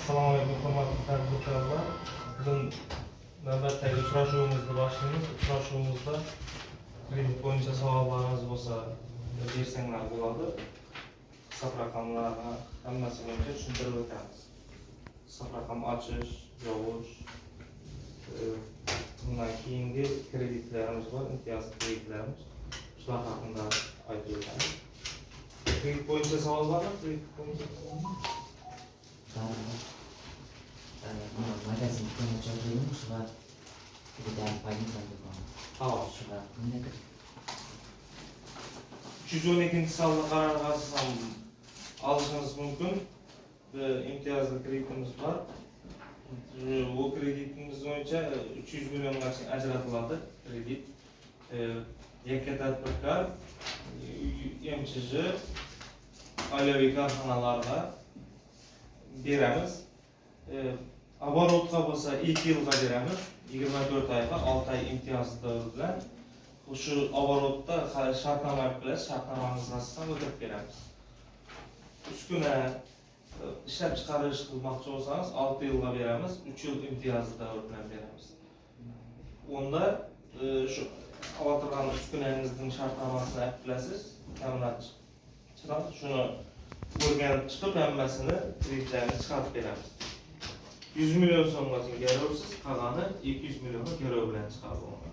Assalomu alaykum, hurmatli tadbirkorlar. Bugun navbatdagi uchrashuvimizni boshlaymiz. Uchrashuvimizda kredit bo'yicha savollarimiz bo'lsa bersanglar bo'ladi. Hisob raqamlarni hammasi bo'yicha tushuntirib o'tamiz. Hisob raqam ochish, yopish, bundan keyingi kreditlarimiz bor, imtiyozli kreditlarimiz. Shular haqida aytib o'tamiz. Kredit bo'yicha savol bormi? Kredit bo'yicha magazin ko'rmoqchiligim shular bilan payintlar do'koni. Tamam. Shular bunday 312 sonli qarorga asosan olishingiz mumkin. İmtiyozli kreditimiz var. Bu kreditimiz bo'yicha 300 milliongacha ajratiladi kredit. Yakka tadbirkor MCJ oilaviy korxonalarga beramiz. Оборотga bo'lsa 2 yilga beramiz. 24 oyga 6 oy imtiyozli davr bilan. Shu оборотda shartnoma bilan shartnomamizga asosan o'tirib beramiz. Uskuna ishlab chiqarish qilmoqchi bo'lsangiz 6 yilga beramiz, 3 yil imtiyozli davr bilan beramiz. Unda shu olaturgan uskunangizning shartnomasini bilasiz, ta'minot chiqadi. Shuni o'rganib chiqib hammasini kreditlarni chiqarib beramiz. 100 million so'mgacha garovsiz, qolgani 200 millionga garov bilan chiqarib oladi.